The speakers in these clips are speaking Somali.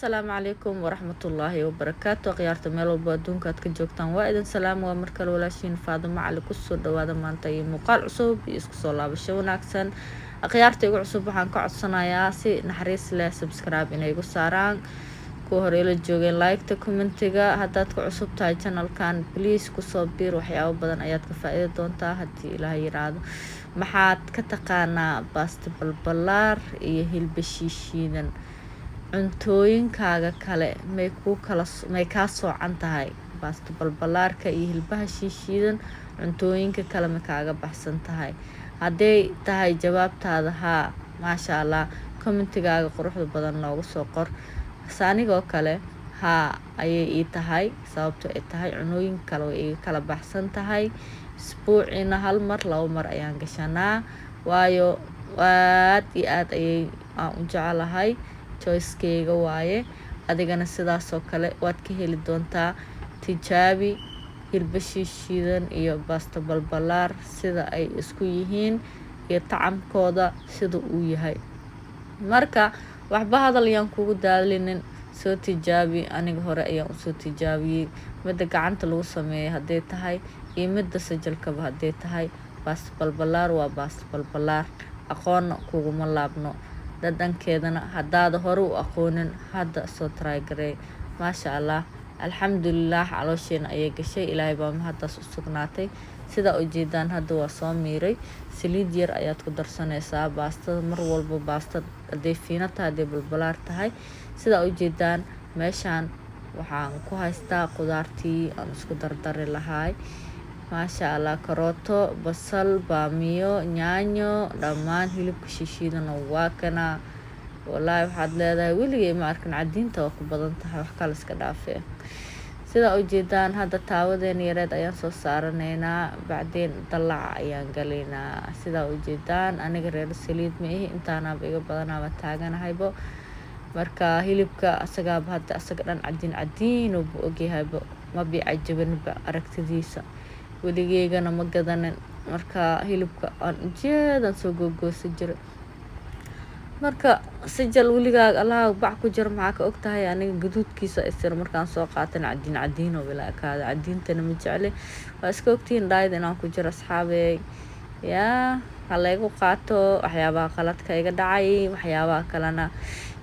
السلام عليكم ورحمة الله وبركاته khiyaarta meel walba adduunka aad ka joogtaan waa idin salaam waa markale walaashiin Faadimo Cali ku soo dhawaada maanta iyo muuqaal cusub iyo isku soo laabasho wanaagsan khiyaarta igu cusub waxaan ka codsanayaa si naxariis leh subscribe inay igu saaraan ku hore la joogeen like-ta commentiga haddaad ku cusub tahay channelkan please ku soo biir waxyaabo badan ayaad ka faa'iidi doontaa haddii Ilaahay yiraahdo maxaad ka taqaanaa baasta balbalaar iyo hilba shiishiidan cuntooyinkaaga kale may kaa soocan tahay baasta balbalaarka iyo hilbaha shiishiidan cuntooyinka kale ma kaaga baxsan tahay hadday tahay jawaabtaada haa maasha Allah commentigaaga quruxda badan noogu soo qor saanigoo kale haa ayay ii tahay sababtoo ay tahay cunooyin kale way iga kala baxsan tahay isbuuciina hal mar laba mar ayaan gashanaa waayo aad iyo aad ayay aan u jecelahay choice-keyga waaye adigana sidaasoo kale waad ka heli doontaa tijaabi hilba shiishiidan iyo baasta balbalaar sida ay isku yihiin iyo tacamkooda sida uu yahay marka waxba hadal yaan kugu daalinin soo tijaabi aniga hore ayaan usoo tijaabiyey midda gacanta lagu sameeyay hadday tahay iyo midda sajalkaba hadday tahay baasta balbalaar waa baasta balbalaar aqoonna kuguma laabno dhadhankeedana haddaada hore u aqoonin hadda soo try garey maasha Allah alxamdulilah caloosheena ayay gashay ilaahay baa mahaddaas u sugnaatay sida ujeedaan hadda waa soo miiray saliid yar ayaad ku darsanaysaa baastada mar walba baasta hadday fiina tahay hadday balbalaar tahay sida ujeedaan meeshaan waxaan ku haystaa qudaartii aan isku dardari lahaay maasha Allah karooto basal baamiyo yaanyo dhammaan hilibka shiishiidana waa kana wallaahi waxaad leedahay weligay ma arkin cadiinta waa ku badan tahay wax kale iska dhaafee sida ujeedaan hadda taawadeena yareed ayaan soo saaranaynaa bacdeen dalaca ayaan galaynaa sida ujeedaan aniga reer saliid ma ihi intaanaaba iga badanaaba taaganahaybo marka hilibka asagaaba hadda asaga dhan cadiin uu ogyahaybo ma biicajabanba aragtidiisa weligeygana ma gadanin marka hilibka aan ujeedan soo googoosan jiray marka sijal weligaaga Allah bac ku jir maxaa ka ogtahay aniga gaduudkiisa isir markaan soo qaatan cadiin oo bila kaada cadiintana ma jecli waa iska ogtiin dhaayad inaan ku jiro asxaabey yaa halaygu qaato waxyaabaha qaladka iga dhacay waxyaabaha kalena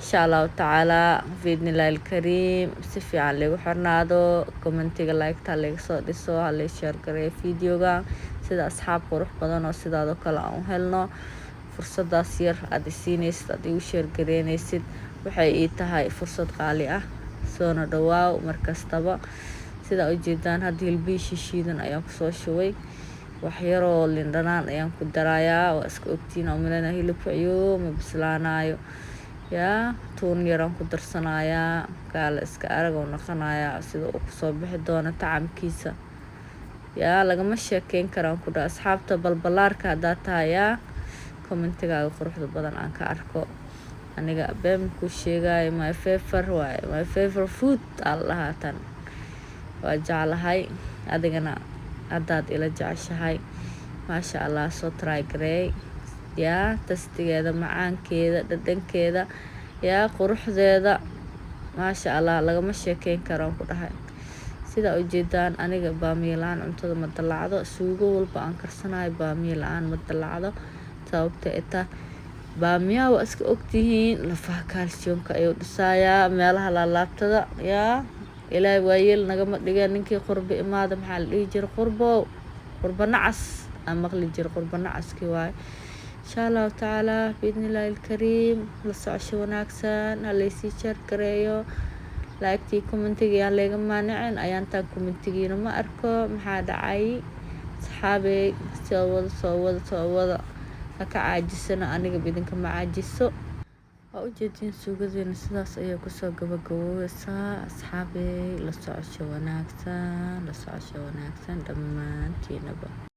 insha Allah taala fiidnilaal kariim si fiican leegu xirnaado commentiga like-ta leegu soo dhiso halay share gareey videoga sida asxaab qurux badan oo sidaado kale aan u helno fursadaas yar aad siinaysid aad igu share gareynaysid waxay ii tahay fursad qaali ah soona dhawaaw markastaba sida ujeedaan hadda hilbii shiishiidan ayaan ku soo shubay wax yaroo lindhanaan ayaan ku darayaa waa iska ogtiin oo milana hilibka ma bislaanayo yaa tuun yaraan ku darsanayaa gaala iska arag oo naqanayaa sida uu kusoo bixi doono tacamkiisa yaa lagama sheekeyn karaan ku dhaa asxaabta balbalaarka haddaa tahay yaa commentigaaga quruxda badan aan ka arko aniga been ku sheegay my favorite food allahaatan waa jeclahay adigana haddaad ila jeceshahay maasha Allah soo try garey yaa tastigeeda macaankeeda dhadhankeeda yaa quruxdeeda maasha Allah lagama sheekeyn karaan ku dhahay sida ujeedaan aniga baamiye la'aan cuntada ma dalacdo suugo walba aan karsanayo baamiye la'aan ma dalacdo sababta eta baamiya waa iska ogtihiin lafaha calciumka ayuu dhisayaa meelaha laalaabtada yaa ilaahay waayeel nagama dhigan ninkii qurbo imaada maxaa la dhihi jiray qurbo nacas aan maqli jiray qurbo nacaskii waaye insha Allah taala biidnillaahil kariim la socosho wanaagsan halaysii share gareeyo like-tii commentiga yaan leega maanicin ayaan taan commentigiina ma arko maxaa dhacay saxaabey soo wada ka caajisana aniga idinka ma caajiso waa ujeedin suugadeena sidaas ayaa kusoo gabagaboobaysaa asxaabey la socosho wanaagsan dhammaantiinaba